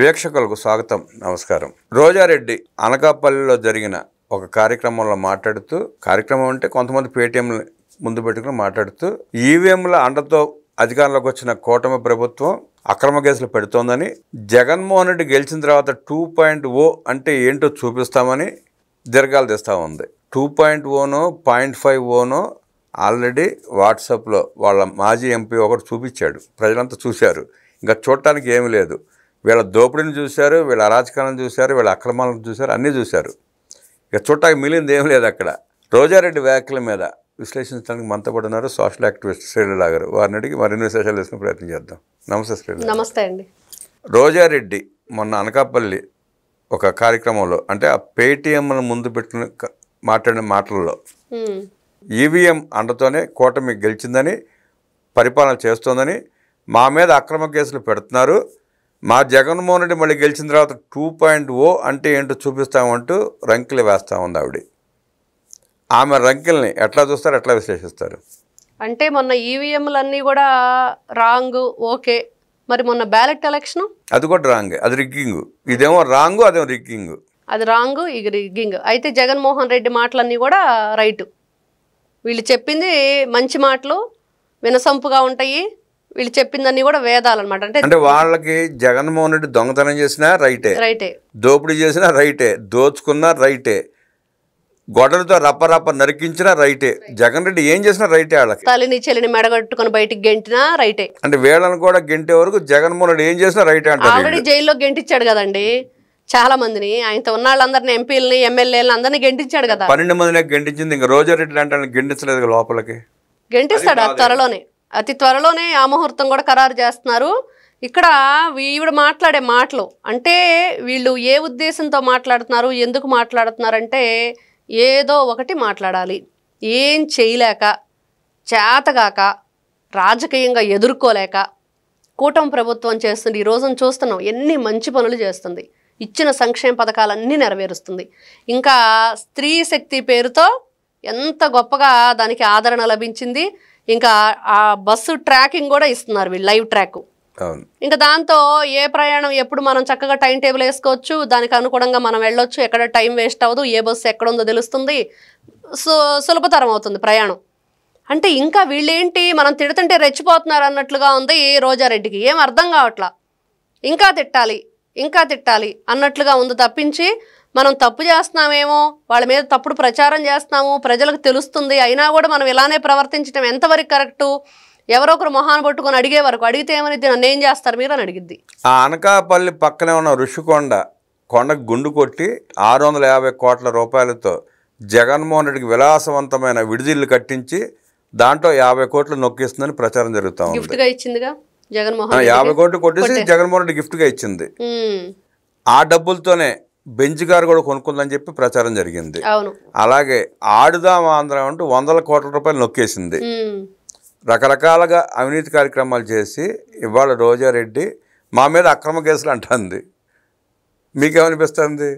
వీక్షకులకు స్వాగతం, నమస్కారం. రోజారెడ్డి అనకాపల్లిలో జరిగిన ఒక కార్యక్రమంలో మాట్లాడుతూ, కార్యక్రమం అంటే కొంతమంది పేటీఎం ముందు పెట్టుకుని మాట్లాడుతూ, ఈవీఎంల అండతో అధికారంలోకి వచ్చిన కూటమి ప్రభుత్వం అక్రమ కేసులు పెడుతోందని, జగన్మోహన్ రెడ్డి గెలిచిన తర్వాత 2.0 అంటే ఏంటో చూపిస్తామని దీర్ఘాలు తీస్తూ ఉంది. 2.0నో 0.5నో ఆల్రెడీ వాట్సాప్లో వాళ్ళ మాజీ ఎంపీ ఒకటి చూపించాడు. ప్రజలంతా చూశారు. ఇంకా చూడటానికి ఏమీ లేదు. వీళ్ళ దోపిడీని చూశారు, వీళ్ళ అరాచకాలను చూశారు, వీళ్ళ అక్రమాలను చూశారు, అన్నీ చూశారు. ఇక చూడటానికి మిగిలింది ఏం లేదు అక్కడ. రోజారెడ్డి వ్యాఖ్యల మీద విశ్లేషించడానికి మనతో పాటు ఉన్నారు సోషల్ యాక్టివిస్ట్ శ్రీలీల గారు. వారిని అడిగి మరిన్ని విశేషాలు తీసుకునే ప్రయత్నం చేద్దాం. నమస్తే శ్రీలీల. నమస్తే అండి. రోజారెడ్డి మొన్న అనకాపల్లి ఒక కార్యక్రమంలో, అంటే ఆ పేటీఎంను ముందు పెట్టుకుని మాట్లాడిన మాటల్లో ఈవీఎం అండతోనే కూటమి గెలిచిందని, పరిపాలన చేస్తోందని, మా మీద అక్రమ కేసులు పెడుతున్నారు, మా జగన్మోహన్ రెడ్డి మళ్ళీ గెలిచిన తర్వాత 2.0 అంటే ఏంటో చూపిస్తామంటూ రంకెలు వేస్తూ ఉంది ఆవిడ. ఆమె రంకెల్ని ఎట్లా చూస్తారు, ఎట్లా విశ్లేషిస్తారు? అంటే మొన్న ఈవీఎంలన్నీ కూడా రాంగ్, ఓకే. మరి మొన్న బ్యాలెట్ ఎలక్షన్ అది కూడా రాంగే, అది రిగ్గింగ్. ఇదేమో రాంగు, అదేమో రిగ్గింగ్. అది రాంగ్, ఇది రిగ్గింగ్. అయితే జగన్మోహన్ రెడ్డి మాటలన్నీ కూడా రైటు. వీళ్ళు చెప్పింది మంచి మాటలు, వినసంపుగా ఉంటాయి. వీళ్ళు చెప్పిందన్నీ కూడా వేదాలన్నమాట. అంటే వాళ్ళకి జగన్మోహన్ రెడ్డి దొంగతనం చేసినా రైటే, దోపిడీ చేసినా రైటే, దోచుకున్నా రైటే, గొడవలతో రప్ప నరికించినా రైటే. జగన్ రెడ్డి ఏం చేసినా రైటే. వాళ్ళకి తల్లిని చెల్లిని మెడగట్టుకుని బయటికి గెంటినా రైటే. అంటే వీళ్ళని కూడా గెంటే వరకు జగన్మోహన్ రెడ్డి ఏం చేసినా రైటే అంటే. ఆల్రెడీ జైల్లో గెంటిచ్చాడు కదండి చాలా మందిని. ఆయనతో ఉన్న వాళ్ళందరినీ, ఎంపీలని, ఎమ్మెల్యేలని అందరినీ గెంటించాడు కదా. 12 మందిని గెంటించింది. ఇంకా రోజారెడ్డి అంటే గెంటించలేదు లోపలికి. గెంటిస్తాడు త్వరలోనే, అతి త్వరలోనే ఆ ముహూర్తం కూడా ఖరారు చేస్తున్నారు. ఇక్కడ ఈవిడ మాట్లాడే మాటలు అంటే వీళ్ళు ఏ ఉద్దేశంతో మాట్లాడుతున్నారు, ఎందుకు మాట్లాడుతున్నారంటే ఏదో ఒకటి మాట్లాడాలి. ఏం చేయలేక, చేతగాక, రాజకీయంగా ఎదుర్కోలేక కూటమి ప్రభుత్వం చేస్తుంది. ఈ రోజున చూస్తున్నాం ఎన్ని మంచి పనులు చేస్తుంది. ఇచ్చిన సంక్షేమ పథకాలన్నీ నెరవేరుస్తుంది. ఇంకా స్త్రీ శక్తి పేరుతో ఎంత గొప్పగా దానికి ఆదరణ లభించింది. ఇంకా ఆ బస్సు ట్రాకింగ్ కూడా ఇస్తున్నారు వీళ్ళు, లైవ్ ట్రాక్. ఇంకా దాంతో ఏ ప్రయాణం ఎప్పుడు మనం చక్కగా టైం టేబుల్ వేసుకోవచ్చు, దానికి అనుగుణంగా మనం వెళ్ళొచ్చు, ఎక్కడ టైం వేస్ట్ అవ్వదు, ఏ బస్సు ఎక్కడ ఉందో తెలుస్తుంది, సులభతరం అవుతుంది ప్రయాణం. అంటే ఇంకా వీళ్ళేంటి మనం తిడుతుంటే రెచ్చిపోతున్నారు అన్నట్లుగా ఉంది రోజారెడ్డికి. ఏం అర్థం కావట్లా. ఇంకా తిట్టాలి అన్నట్లుగా ఉంది తప్పించి మనం తప్పు చేస్తున్నామేమో, వాళ్ళ మీద తప్పుడు ప్రచారం చేస్తున్నాము, ప్రజలకు తెలుస్తుంది, అయినా కూడా మనం ఇలానే ప్రవర్తించడం ఎంతవరకు కరెక్టు, ఎవరో ఒకరు మొహాన్ని పట్టుకొని అడిగే వరకు, అడిగితే ఏమనిద్ది, నన్ను ఏం చేస్తారు మీరు అని అడిగిద్ది. ఆ అనకాపల్లి పక్కనే ఉన్న ఋషికొండ కొండకు గుండు కొట్టి 650 కోట్ల రూపాయలతో జగన్మోహన్ రెడ్డికి విలాసవంతమైన విడిదిల్లు కట్టించి దాంట్లో 50 కోట్లు నొక్కిస్తుందని ప్రచారం జరుగుతూ ఉంది. గిఫ్ట్గా ఇచ్చిందిగా జగన్మోహన్. 50 కోట్లు కొట్టేసి జగన్మోహన్ రెడ్డి గిఫ్ట్గా ఇచ్చింది. ఆ డబ్బులతోనే బెంచ్ కారు కూడా కొనుక్కుందని చెప్పి ప్రచారం జరిగింది. అలాగే ఆడుదాం ఆంధ్ర అంటూ 100 కోట్ల రూపాయలు నొక్కేసింది. రకరకాలుగా అవినీతి కార్యక్రమాలు చేసి ఇవాళ రోజారెడ్డి మా మీద అక్రమ కేసులు అంటుంది. మీకేమనిపిస్తుంది?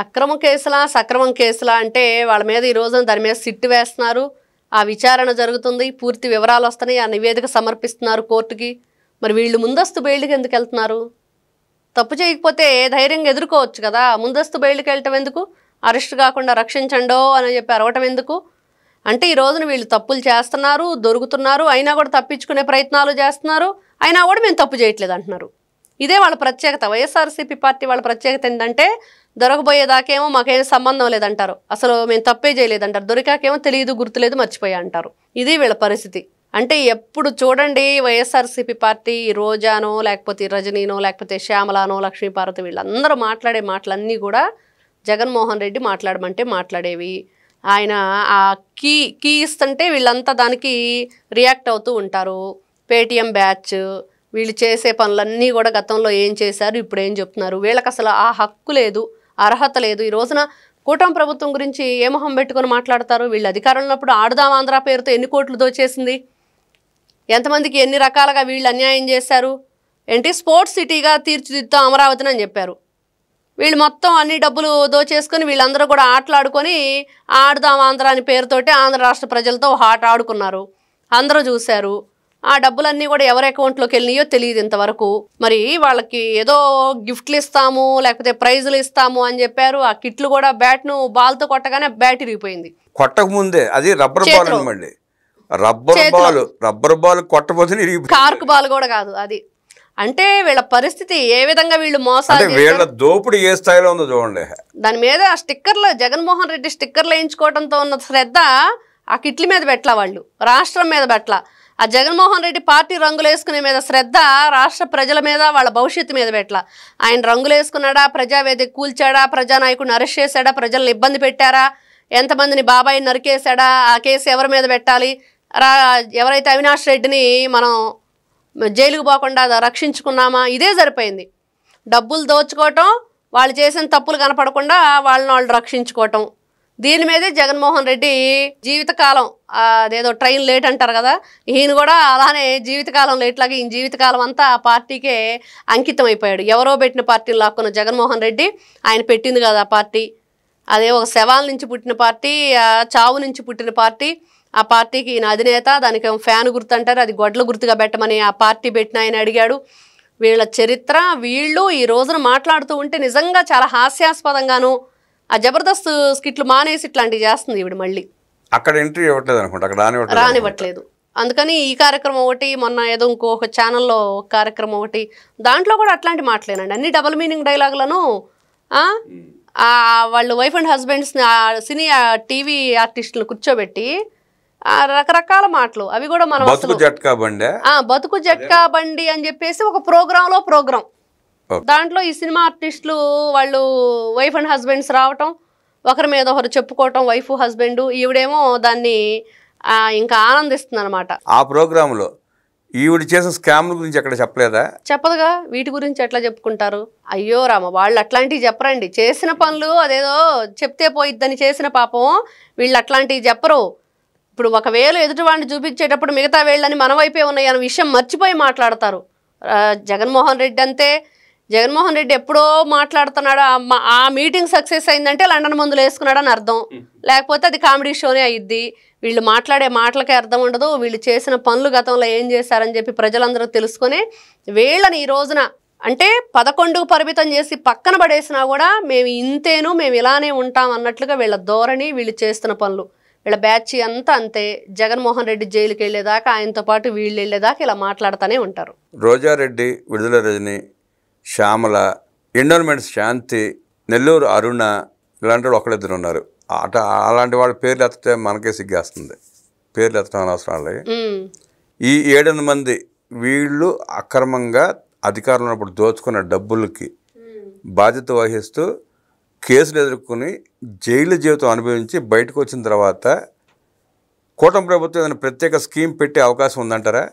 అక్రమ కేసులా, సక్రమం కేసులా అంటే వాళ్ళ మీద ఈ రోజున దాని మీద సిట్టు వేస్తున్నారు. ఆ విచారణ జరుగుతుంది, పూర్తి వివరాలు వస్తున్నాయి, ఆ నివేదిక సమర్పిస్తున్నారు కోర్టుకి. మరి వీళ్ళు ముందస్తు బెయిల్కి ఎందుకు వెళ్తున్నారు? తప్పు చేయకపోతే ధైర్యంగా ఎదుర్కోవచ్చు కదా. ముందస్తు బెయిల్కి వెళ్ళటం ఎందుకు? అరెస్ట్ కాకుండా రక్షించండో అని చెప్పి అరవటం ఎందుకు? అంటే ఈ రోజున వీళ్ళు తప్పులు చేస్తున్నారు, దొరుకుతున్నారు, అయినా కూడా తప్పించుకునే ప్రయత్నాలు చేస్తున్నారు, అయినా కూడా మేము తప్పు చేయట్లేదు అంటున్నారు. ఇదే వాళ్ళ ప్రత్యేకత. వైఎస్ఆర్సీపీ పార్టీ వాళ్ళ ప్రత్యేకత ఏంటంటే దొరకబోయేదాకేమో మాకేం సంబంధం లేదంటారు, అసలు మేము తప్పే చేయలేదంటారు, దొరికాకేమో తెలియదు, గుర్తులేదు, మర్చిపోయా అంటారు. ఇది వీళ్ళ పరిస్థితి. అంటే ఎప్పుడు చూడండి వైఎస్ఆర్సీపీ పార్టీ రోజానో, లేకపోతే రజనీనో, లేకపోతే శ్యామలానో, లక్ష్మీపార్వతి, వీళ్ళందరూ మాట్లాడే మాటలన్నీ కూడా జగన్మోహన్ రెడ్డి మాట్లాడమంటే మాట్లాడేవి. ఆయన ఆ కీ ఇస్తుంటే వీళ్ళంతా దానికి రియాక్ట్ అవుతూ ఉంటారు. పేటీఎం బ్యాచ్, వీళ్ళు చేసే పనులన్నీ కూడా గతంలో ఏం చేశారు, ఇప్పుడు ఏం చెప్తున్నారు, వీళ్ళకి అసలు ఆ హక్కు లేదు, అర్హత లేదు. ఈ రోజున కూటమి ప్రభుత్వం గురించి ఏ మొహం పెట్టుకొని మాట్లాడతారు? వీళ్ళు అధికారంలో ఉన్నప్పుడు ఆడుదాం ఆంధ్ర పేరుతో ఎన్ని కోట్లు దోచేసింది, ఎంతమందికి ఎన్ని రకాలుగా వీళ్ళు అన్యాయం చేశారు. ఏంటి స్పోర్ట్స్ సిటీగా తీర్చిదిద్దాం అమరావతిని అని చెప్పారు. వీళ్ళు మొత్తం అన్ని డబ్బులు దోచేసుకొని వీళ్ళందరూ కూడా ఆటలాడుకొని ఆడుదాం ఆంధ్ర అని పేరుతోటి ఆంధ్ర రాష్ట్ర ప్రజలతో ఆట ఆడుకున్నారు. అందరూ చూశారు. ఆ డబ్బులన్నీ కూడా ఎవరి అకౌంట్లోకి వెళ్ళినాయో తెలియదు ఇంతవరకు. మరి వాళ్ళకి ఏదో గిఫ్ట్లు ఇస్తాము లేకపోతే ప్రైజులు ఇస్తాము అని చెప్పారు. ఆ కిట్లు కూడా బ్యాట్ను బాల్తో కొట్టగానే బ్యాట్ ఇరిగిపోయింది. కొట్టక ముందే అది రబ్బర్ బాల్ అండి, మళ్ళీ రబ్బర్ బాల్ కొట్టబోతే కార్క్ బాల్ కూడా కాదు అది. అంటే వీళ్ళ పరిస్థితి ఏ విధంగా వీళ్ళు మోసాలు, వీళ్ళ దోపిడీ ఏ స్థాయిలో ఉందో చూడండి. దాని మీద ఆ స్టిక్కర్లు జగన్మోహన్ రెడ్డి స్టిక్కర్లు వేయించుకోవడంతో ఉన్న శ్రద్ధ ఆ కిట్ల మీద పెట్టలా, వాళ్ళు రాష్ట్రం మీద పెట్టలా. ఆ జగన్మోహన్ రెడ్డి పార్టీ రంగులు వేసుకునే మీద శ్రద్ధ రాష్ట్ర ప్రజల మీద, వాళ్ళ భవిష్యత్తు మీద పెట్టలా. ఆయన రంగులు వేసుకున్నాడా, ప్రజావేదిక కూల్చాడా, ప్రజానాయకుడిని అరెస్ట్ చేశాడా, ప్రజల్ని ఇబ్బంది పెట్టారా, ఎంతమందిని బాబాయిని నరికేశాడా, ఆ కేసు ఎవరి మీద పెట్టాలి, ఎవరైతే అవినాష్ రెడ్డిని మనం జైలుకు పోకుండా రక్షించుకున్నామా, ఇదే సరిపోయింది. డబ్బులు దోచుకోవటం, వాళ్ళు చేసిన తప్పులు కనపడకుండా వాళ్ళని వాళ్ళు రక్షించుకోవటం, దీని మీదే జగన్మోహన్ రెడ్డి జీవితకాలం, అదేదో ట్రైన్ లేట్ అంటారు కదా, ఈయన కూడా అలానే జీవితకాలం లేట్లాగా ఈయన జీవితకాలం అంతా ఆ పార్టీకే అంకితం అయిపోయాడు. ఎవరో పెట్టిన పార్టీని లాక్కున్న జగన్మోహన్ రెడ్డి ఆయన పెట్టింది కదా ఆ పార్టీ, అదే ఒక శవాల నుంచి పుట్టిన పార్టీ, చావు నుంచి పుట్టిన పార్టీ. ఆ పార్టీకి ఈయన అధినేత, దానికి ఫ్యాన్ గుర్తు అంటారు, అది గొడ్ల గుర్తుగా పెట్టమని ఆ పార్టీ పెట్టిన ఆయన అడిగాడు. వీళ్ళ చరిత్ర, వీళ్ళు ఈ రోజున మాట్లాడుతూ ఉంటే నిజంగా చాలా హాస్యాస్పదంగాను, ఆ జబర్దస్త్ స్కిట్లు మానేసి ఇట్లాంటివి చేస్తుంది ఈవిడ. మళ్ళీ అక్కడ ఎంట్రీ ఇవ్వట్లేదు అనుకుంటా, అక్కడ రానివ్వట్లేదు. అందుకని ఈ కార్యక్రమం ఒకటి, మొన్న ఏదో ఇంకొక ఛానల్లో కార్యక్రమం ఒకటి, దాంట్లో కూడా అట్లాంటి మాటలేనండి, అన్ని డబుల్ మీనింగ్ డైలాగులను. వాళ్ళు వైఫ్ అండ్ హస్బెండ్స్ని, సినీ టీవీ ఆర్టిస్టులను కూర్చోబెట్టి రకరకాల మాటలు, అవి కూడా మనం బతుకు జట్కా బండి అని చెప్పేసి ఒక ప్రోగ్రాం, దాంట్లో ఈ సినిమా ఆర్టిస్టులు వాళ్ళు వైఫ్ అండ్ హస్బెండ్స్ రావటం, ఒకరి మీద ఒకరు చెప్పుకోవటం, వైఫ్ హస్బెండ్, ఈవిడేమో దాన్ని ఇంకా ఆనందిస్తుంది అనమాట. ఆ ప్రోగ్రాంలో ఈవిడ చేసిన స్కామ్ల గురించి ఎక్కడ చెప్పలేదా? చెప్పదుగా, వీటి గురించి ఎట్లా చెప్పుకుంటారు? అయ్యో రామ, వాళ్ళు అట్లాంటివి చెప్పరండి. చేసిన పనులు అదేదో చెప్తే పోయిద్దని చేసిన పాపం వీళ్ళు అట్లాంటివి చెప్పరు. ఇప్పుడు ఒక వేలు ఎదుటి వాడిని చూపించేటప్పుడు మిగతా వేళ్ళని మన వైపే ఉన్నాయి అన్న విషయం మర్చిపోయి మాట్లాడతారు. జగన్మోహన్ రెడ్డి అంతే. జగన్మోహన్ రెడ్డి ఎప్పుడో మాట్లాడుతున్నాడు, ఆ మీటింగ్ సక్సెస్ అయిందంటే లండన్ మందులు వేసుకున్నాడని అర్థం, లేకపోతే అది కామెడీ షోనే అయ్యిద్ది. వీళ్ళు మాట్లాడే మాటలకే అర్థం ఉండదు, వీళ్ళు చేసిన పనులు గతంలో ఏం చేశారని చెప్పి ప్రజలందరూ తెలుసుకొని వీళ్ళని ఈ రోజున అంటే 11కు పరిమితం చేసి పక్కన పడేసినా కూడా మేము ఇంతేను, మేము ఇలానే ఉంటాం అన్నట్లుగా వీళ్ళ ధోరణి, వీళ్ళు చేస్తున్న పనులు, వీళ్ళ బ్యాచ్ అంతా అంతే. జగన్మోహన్ రెడ్డి జైలుకి వెళ్ళేదాకా, ఆయనతో పాటు వీళ్ళు వెళ్ళేదాకా ఇలా మాట్లాడుతూనే ఉంటారు. రోజారెడ్డి, విడుదల రజని, శ్యామల, ఎండోన్మెంట్స్ శాంతి, నెల్లూరు అరుణ, ఇలాంటి వాళ్ళు ఒకళ్ళిద్దరు ఉన్నారు. అలాంటి వాళ్ళ పేర్లు ఎత్తితే మనకే సిగ్గేస్తుంది, పేర్లు ఎత్తడం అనవసరం లేదు. ఈ 7 మంది వీళ్ళు అక్రమంగా అధికారంలో ఉన్నప్పుడు దోచుకున్న డబ్బులకి బాధ్యత వహిస్తూ కేసులు ఎదుర్కొని జైలు జీవితం అనుభవించి బయటకు వచ్చిన తర్వాత కూటమి ప్రభుత్వం ఏదైనా ప్రత్యేక స్కీమ్ పెట్టే అవకాశం ఉందంటారా?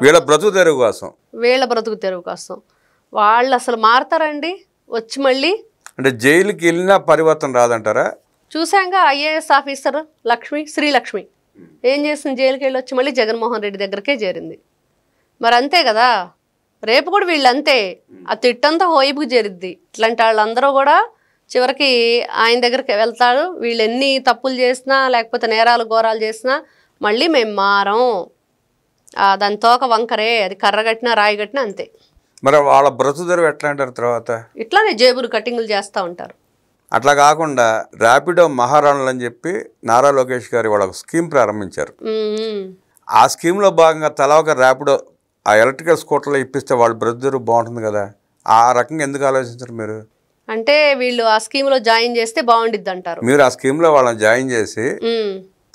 వీళ్ళ బ్రతుకు తెరువు కోసం వాళ్ళు అసలు మారతారండి వచ్చి మళ్ళీ? అంటే జైలుకి వెళ్ళినా పరివర్తన రాదంటారా? చూసాంగా ఐఏఎస్ ఆఫీసర్ శ్రీలక్ష్మి ఏం చేసింది, జైలుకి వెళ్ళి వచ్చి మళ్ళీ జగన్మోహన్ రెడ్డి దగ్గరకే చేరింది. మరి అంతే కదా, రేపు కూడా వీళ్ళు అంతే, ఆ తిట్టంతా హోయిపుకి చేరిద్ది. ఇట్లాంటి వాళ్ళందరూ కూడా చివరికి ఆయన దగ్గరికి వెళ్తాడు. వీళ్ళు ఎన్ని తప్పులు చేసినా లేకపోతే నేరాలు ఘోరాలు చేసినా మళ్ళీ మేము మారం, దాని తోక వంకరే, అది కర్ర కట్టినా రాయి కట్టినా అంతే. మరి వాళ్ళ బ్రతుకు ఎట్లా అంటారు తర్వాత? ఇట్లానే జేబులు కటింగులు చేస్తూ ఉంటారు. అట్లా కాకుండా ర్యాపిడో మహారాణులు అని చెప్పి నారా లోకేష్ గారు వాళ్ళ స్కీమ్ ప్రారంభించారు. ఆ స్కీమ్లో భాగంగా తలా ఒక ర్యాపిడో ఆ ఎలక్ట్రికల్ స్కూటర్లో ఇప్పిస్తే వాళ్ళ బ్రతుకు బాగుంటుంది కదా, ఆ రకంగా ఎందుకు ఆలోచించారు మీరు? అంటే వీళ్ళు ఆ స్కీమ్లో జాయిన్ చేస్తే బాగుండిద్ది అంటారు. మీరు ఆ స్కీమ్లో వాళ్ళని జాయిన్ చేసి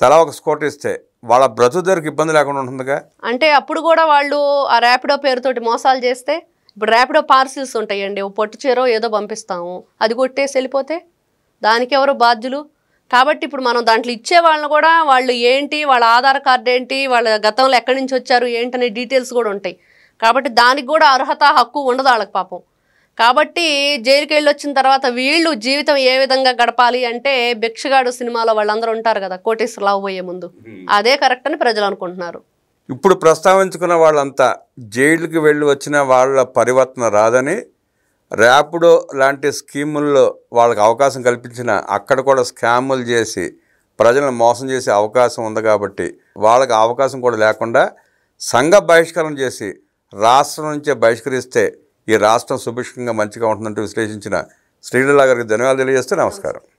తలా ఒక స్కూటర్ ఇస్తే వాళ్ళ బ్రతుకు ఇబ్బంది లేకుండా ఉంటుందిగా. అంటే అప్పుడు కూడా వాళ్ళు ఆ ర్యాపిడో పేరుతోటి మోసాలు చేస్తే, ఇప్పుడు ర్యాపిడో పార్సిల్స్ ఉంటాయండి, ఓ పొట్టు చీరో ఏదో పంపిస్తాము, అది కొట్టేసి వెళ్ళిపోతే దానికి ఎవరు బాధ్యులు? కాబట్టి ఇప్పుడు మనం దాంట్లో ఇచ్చే వాళ్ళని కూడా వాళ్ళు ఏంటి, వాళ్ళ ఆధార్ కార్డు ఏంటి, వాళ్ళ గతంలో ఎక్కడి నుంచి వచ్చారు ఏంటనే డీటెయిల్స్ కూడా ఉంటాయి. కాబట్టి దానికి కూడా అర్హత హక్కు ఉండదు వాళ్ళకి పాపం. కాబట్టి జైలుకి వెళ్ళి వచ్చిన తర్వాత వీళ్ళు జీవితం ఏ విధంగా గడపాలి అంటే, భిక్షగాడు సినిమాలో వాళ్ళందరూ ఉంటారు కదా కోటేశ్వర లావబోయే ముందు, అదే కరెక్ట్ అని ప్రజలు అనుకుంటున్నారు. ఇప్పుడు ప్రస్తావించుకున్న వాళ్ళంతా జైలుకి వెళ్ళి వచ్చిన వాళ్ళ పరివర్తన రాదని, ర్యాపిడో లాంటి స్కీముల్లో వాళ్ళకి అవకాశం కల్పించిన అక్కడ కూడా స్కాములు చేసి ప్రజలను మోసం చేసే అవకాశం ఉంది కాబట్టి వాళ్ళకి అవకాశం కూడా లేకుండా సంఘ బహిష్కరణ చేసి రాష్ట్రం నుంచే బహిష్కరిస్తే ఈ రాష్ట్రం సుభిక్షంగా మంచిగా ఉంటుందంటూ విశ్లేషించిన శ్రీలీల గారికి ధన్యవాదాలు తెలియజేస్తూ నమస్కారం.